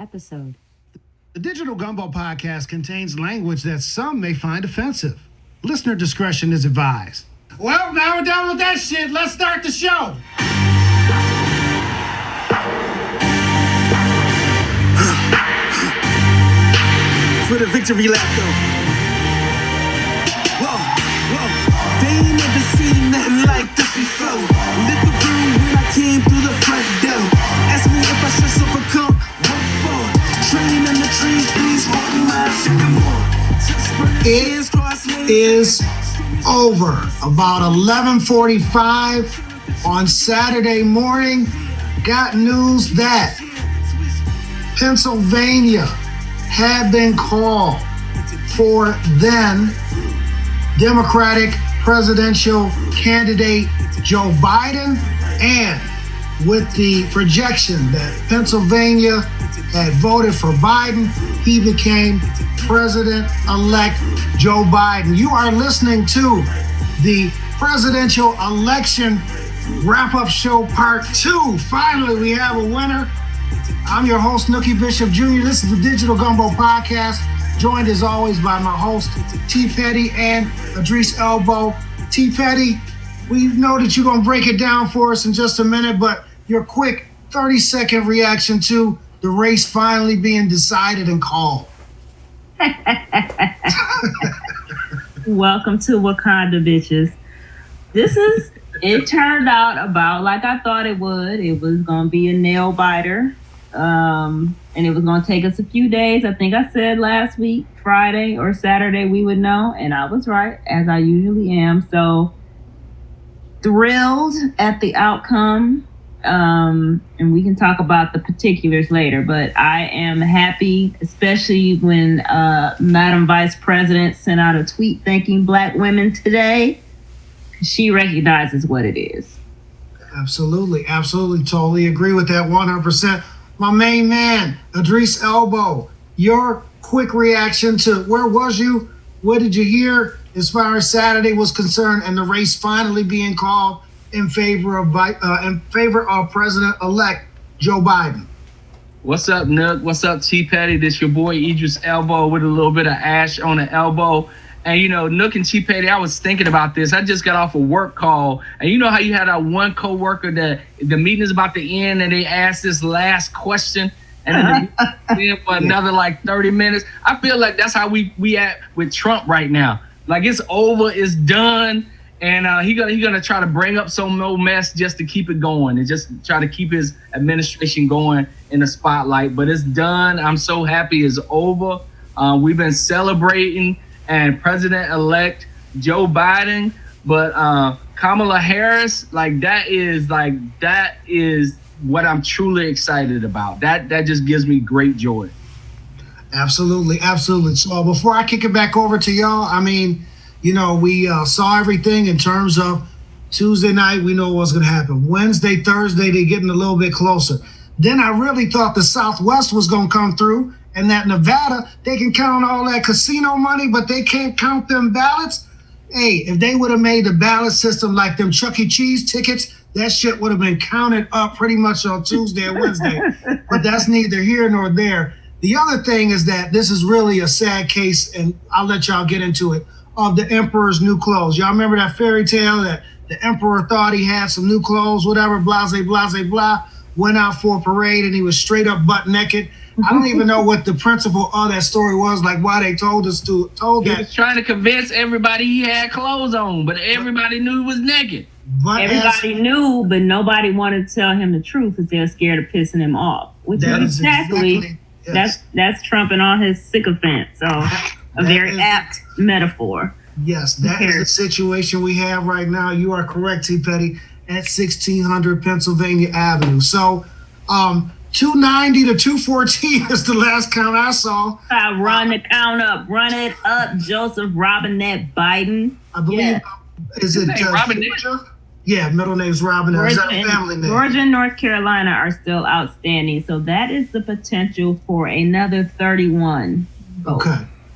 episode. The Digital Gumbo podcast contains language that some may find offensive. Listener discretion is advised. Well, now we're done with that shit. Let's start the show. For the victory lap, though. Whoa, whoa. They ain't never seen nothing like this before. Lit the room when I came through the front door. Ask me if I should overcome. What for? Train in the trees, please hold my sycamore. It is over. About 11:45 on Saturday morning. Got news that Pennsylvania had been called for then Democratic presidential candidate Joe Biden, and with the projection that Pennsylvania had voted for Biden, he became President-elect Joe Biden. You are listening to the presidential election wrap-up show part 2. Finally, we have a winner. I'm your host, Nookie Bishop Jr. This is the Digital Gumbo podcast, joined as always by my host, T. Petty and Idris Elbow. T. Petty, we know that you're going to break it down for us in just a minute, but your quick 30-second reaction to the race finally being decided and called. Welcome to Wakanda, bitches. It turned out about like I thought it would. It was going to be a nail biter. And it was going to take us a few days. I think I said last week, Friday or Saturday, we would know. And I was right, as I usually am. So thrilled at the outcome. And we can talk about the particulars later. But I am happy, especially when Madam Vice President sent out a tweet thanking Black women today. She recognizes what it is. Absolutely. Totally agree with that 100%. My main man, Idris Elbow, your quick reaction to where was you? What did you hear as far as Saturday was concerned and the race finally being called in favor of President-elect Joe Biden? What's up, Nook? What's up, T. Petty? This your boy Idris Elbow with a little bit of ash on the elbow. And, you know, Nook and T. Petty, I was thinking about this. I just got off a work call. And you know how you had that one coworker that the meeting is about to end and they asked this last question and then for another like 30 minutes. I feel like that's how we at with Trump right now. Like it's over, it's done. And he gonna try to bring up some more mess just to keep it going and just try to keep his administration going in the spotlight. But it's done. I'm so happy it's over. We've been celebrating and President-elect Joe Biden, but Kamala Harris, that is what I'm truly excited about. That just gives me great joy. Absolutely. So before I kick it back over to y'all, I mean, you know, we saw everything in terms of Tuesday night. We know what's going to happen. Wednesday, Thursday, they're getting a little bit closer. Then I really thought the Southwest was going to come through. And that Nevada, they can count all that casino money, but they can't count them ballots. Hey, if they would have made the ballot system like them Chuck E. Cheese tickets, that shit would have been counted up pretty much on Tuesday and Wednesday. But that's neither here nor there. The other thing is that this is really a sad case, and I'll let y'all get into it, of the emperor's new clothes. Y'all remember that fairy tale that the emperor thought he had some new clothes, whatever, blah, went out for a parade and he was straight up butt naked. I don't even know what the principle of that story was, like why they told that. He was trying to convince everybody he had clothes on, but everybody knew he was naked. Everybody knew, but nobody wanted to tell him the truth because they were scared of pissing him off. Which is exactly yes. That's Trump and all his sycophants. So a very apt metaphor. Yes, that is the situation we have right now. You are correct, T. Petty, at 1600 Pennsylvania Avenue. So, 290 to 214 is the last count I saw. Run the count up. Run it up, Joseph Robinette Biden. I believe, is it Robinette? Yeah, middle name's Robinette. Is that a family name? Georgia and North Carolina are still outstanding. So that is the potential for another 31 votes.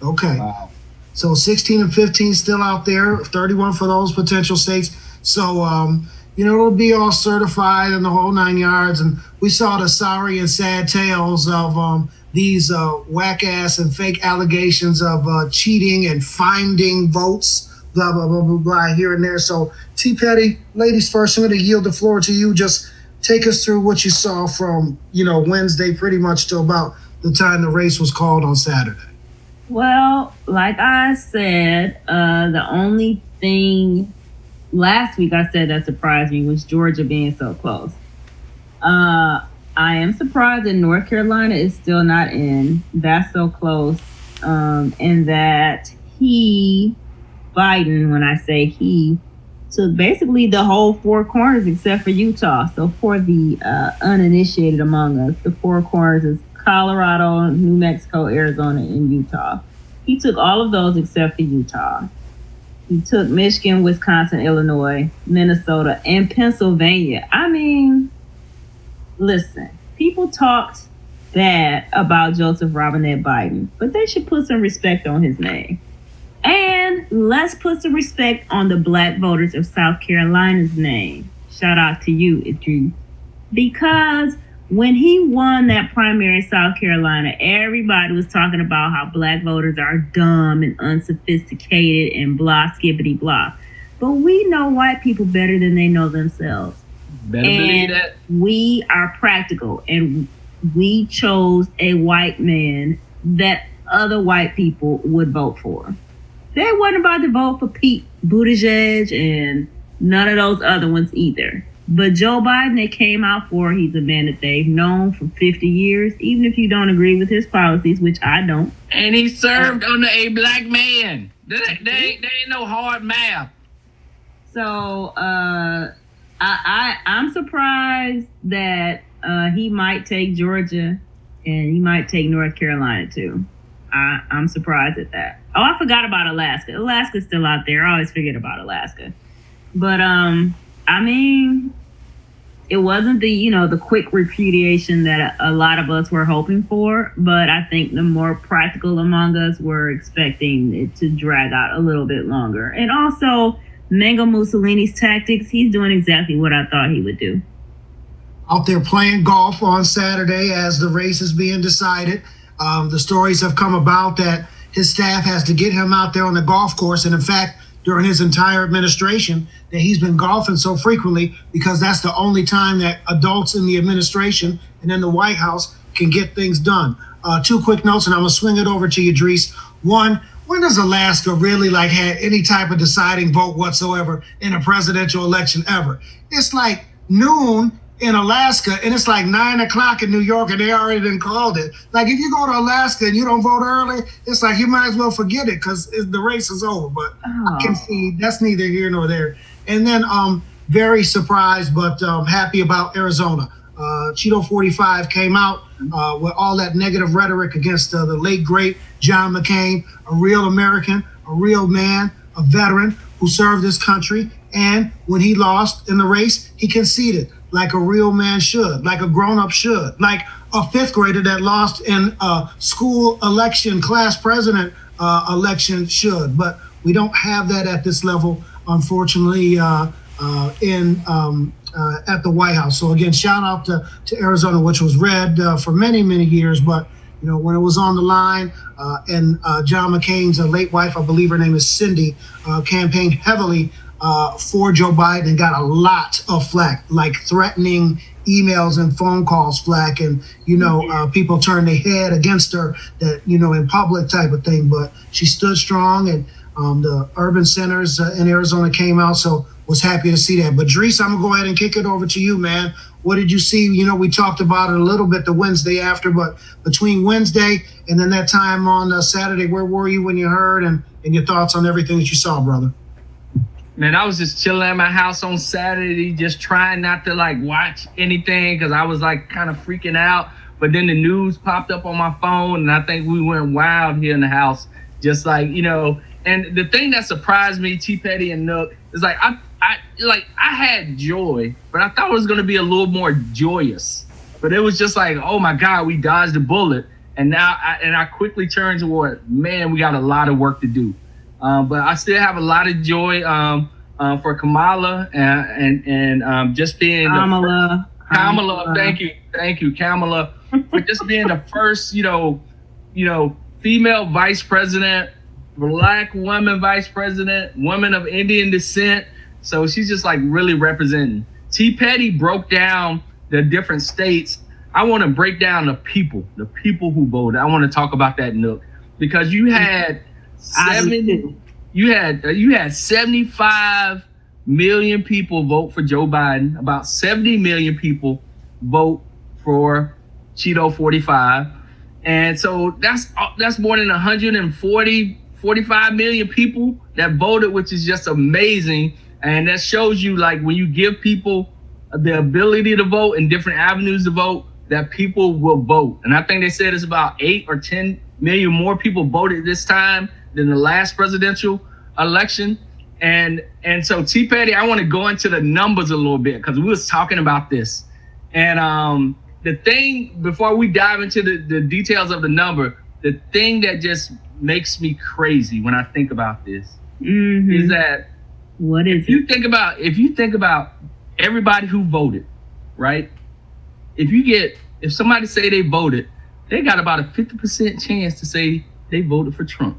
Okay. Wow. So 16 and 15 still out there, 31 for those potential states. So, it'll be all certified and the whole 9 yards. And we saw the sorry and sad tales of these whack ass and fake allegations of cheating and finding votes, blah, blah, blah, blah, blah, here and there. So, T. Petty, ladies first, I'm going to yield the floor to you. Just take us through what you saw from, Wednesday pretty much to about the time the race was called on Saturday. Well, like I said, the only thing last week I said that surprised me was Georgia being so close. I am surprised that North Carolina is still not in. That's so close. And that Biden, when I say he, took basically the whole four corners except for Utah. So for the uninitiated among us, the four corners is Colorado, New Mexico, Arizona, and Utah. He took all of those except for Utah. He took Michigan, Wisconsin, Illinois, Minnesota, and Pennsylvania. I mean, listen, people talked bad about Joseph Robinette Biden, but they should put some respect on his name. And let's put some respect on the black voters of South Carolina's name. Shout out to you, Idris. Because when he won that primary in South Carolina, everybody was talking about how black voters are dumb and unsophisticated and blah, skibbity blah. But we know white people better than they know themselves. Better believe that. We are practical, and we chose a white man that other white people would vote for. They wasn't about to vote for Pete Buttigieg and none of those other ones either. But Joe Biden, they came out for, he's a man that they've known for 50 years, even if you don't agree with his policies, which I don't. And he served under a black man. There ain't no hard math. So I'm surprised that he might take Georgia and he might take North Carolina too. I'm surprised at that. Oh, I forgot about Alaska. Alaska's still out there. I always forget about Alaska. But I mean, it wasn't the quick repudiation that a lot of us were hoping for, but I think the more practical among us were expecting it to drag out a little bit longer. And also, Mango Mussolini's tactics, he's doing exactly what I thought he would do. Out there playing golf on Saturday as the race is being decided. The stories have come about that his staff has to get him out there on the golf course. And in fact, during his entire administration, that he's been golfing so frequently because that's the only time that adults in the administration and in the White House can get things done. Two quick notes, and I'm going to swing it over to you, Dries. One, when does Alaska really had any type of deciding vote whatsoever in a presidential election ever? It's like noon in Alaska, and it's like 9 o'clock in New York, and they already done called it. Like, if you go to Alaska and you don't vote early, it's like you might as well forget it because the race is over. But I can see that's neither here nor there. And then very surprised but happy about Arizona. Cheeto 45 came out with all that negative rhetoric against the late, great John McCain, a real American, a real man, a veteran who served this country. And when he lost in the race, he conceded like a real man should, like a grown-up should, like a fifth grader that lost in a school election, class president election should. But we don't have that at this level, unfortunately, at the White House. So again, shout out to Arizona, which was red for many, many years. But when it was on the line, and John McCain's late wife, I believe her name is Cindy, campaigned heavily for Joe Biden and got a lot of flack, like threatening emails and phone calls flack, and people turned their head against her, that in public type of thing. But she stood strong, and the urban centers in Arizona came out, so was happy to see that. But Dries, I'm gonna go ahead and kick it over to you, man. What did you see? We talked about it a little bit the Wednesday after, but between Wednesday and then that time on Saturday, where were you when you heard, and your thoughts on everything that you saw, brother? Man, I was just chilling at my house on Saturday, just trying not to watch anything because I was kind of freaking out. But then the news popped up on my phone, and I think we went wild here in the house. Just And the thing that surprised me, T. Petty and Nook, is I had joy, but I thought it was gonna be a little more joyous. But it was just oh my God, we dodged a bullet, and now I quickly turned toward, man, we got a lot of work to do. But I still have a lot of joy. for Kamala and just being Kamala. Thank you, Kamala, for just being the first, female vice president, Black woman vice president, woman of Indian descent. So she's just like really representing. T. Petty broke down the different states. I want to break down the people who voted. I want to talk about that, Nook, because you had 75 million people vote for Joe Biden. About 70 million people vote for Cheeto 45. And so that's more than 45 million people that voted, which is just amazing. And that shows you, like, when you give people the ability to vote and different avenues to vote, that people will vote. And I think they said it's about 8 or 10 million more people voted this time than the last presidential election. And so, T. Petty, I want to go into the numbers a little bit because we was talking about this. And the thing, before we dive into the details of the number, the thing that just makes me crazy when I think about this is that if you think about everybody who voted, right? If somebody say they voted, they got about a 50% chance to say they voted for Trump.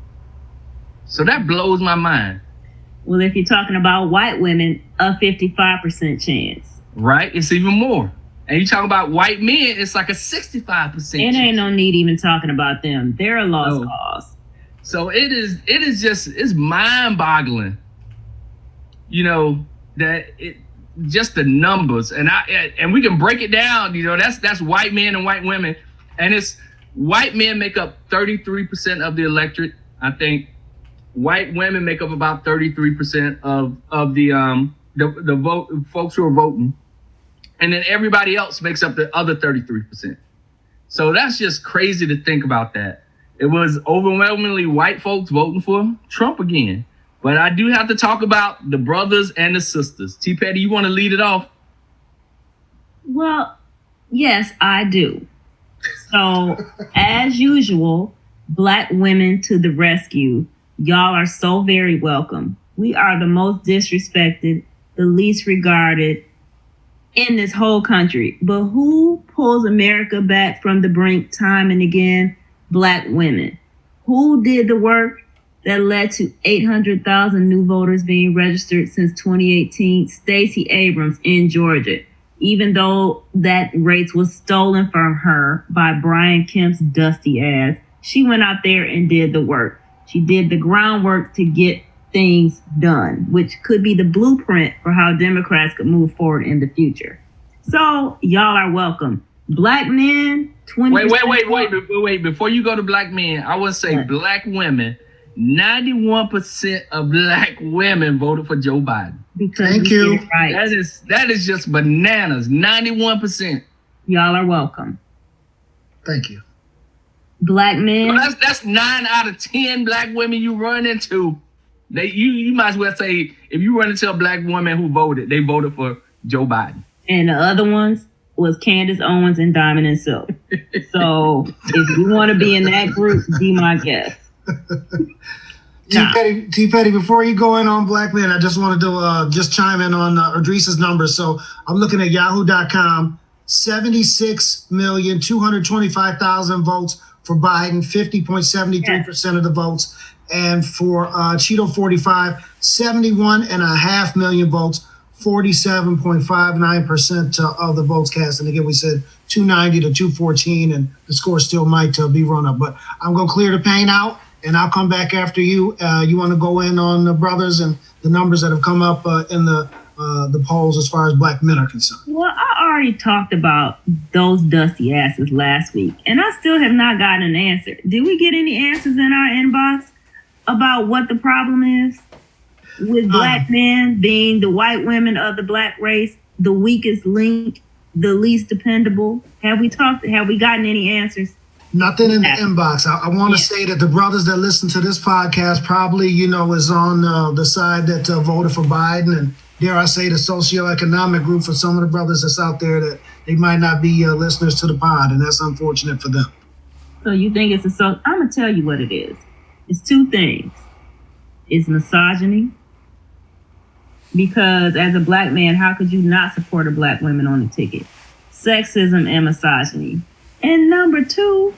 So that blows my mind. Well, if you're talking about white women, a 55% chance. Right? It's even more. And you talk about white men, it's like a 65% chance. It ain't no need even talking about them. They're a lost cause. So it's mind-boggling, that it just the numbers. And we can break it down, that's white men and white women. And it's white men make up 33% of the electorate. I think white women make up about 33% of the vote, folks who are voting. And then everybody else makes up the other 33%. So that's just crazy to think about that. It was overwhelmingly white folks voting for Trump again. But I do have to talk about the brothers and the sisters. T. Petty, you want to lead it off? Well, yes, I do. So, as usual, Black women to the rescue. Y'all are so very welcome. We are the most disrespected, the least regarded in this whole country. But who pulls America back from the brink time and again? Black women. Who did the work that led to 800,000 new voters being registered since 2018? Stacey Abrams in Georgia. Even though that race was stolen from her by Brian Kemp's dusty ass, she went out there and did the work. She did the groundwork to get things done, which could be the blueprint for how Democrats could move forward in the future. So y'all are welcome. Black men, 20%. Wait. Before you go to black men, I would say black women. 91% of black women voted for Joe Biden. Because Thank you. Right. That is just bananas. 91%. Y'all are welcome. Thank you. Black men. Well, that's 9 out of 10 black women you run into. You might as well say, if you run into a black woman who voted, they voted for Joe Biden. And the other ones was Candace Owens and Diamond and Silk. So if you want to be in that group, be my guest. T. Petty, before you go in on black men, I just wanted to just chime in on Idris's numbers. So I'm looking at yahoo.com, 76,225,000 votes for Biden, 50.73% of the votes. And for Cheeto 45, 71.5 million votes, 47.59% of the votes cast. And again, we said 290 to 214, and the score still might be run up. But I'm going to clear the paint out, and I'll come back after you. You want to go in on the brothers and the numbers that have come up in the polls as far as black men are concerned? Well, I already talked about those dusty asses last week, and I still have not gotten an answer. Did we get any answers in our inbox about what the problem is with black men being the white women of the black race, the weakest link, the least dependable? Have we gotten any answers? Nothing in the inbox. I want to say that the brothers that listen to this podcast probably, is on the side that voted for Biden, and dare I say the socioeconomic group for some of the brothers that's out there that they might not be listeners to the pod, and that's unfortunate for them. So you think I'm going to tell you what it is. It's two things. It's misogyny because as a black man, how could you not support a black woman on the ticket? Sexism and misogyny. And number two,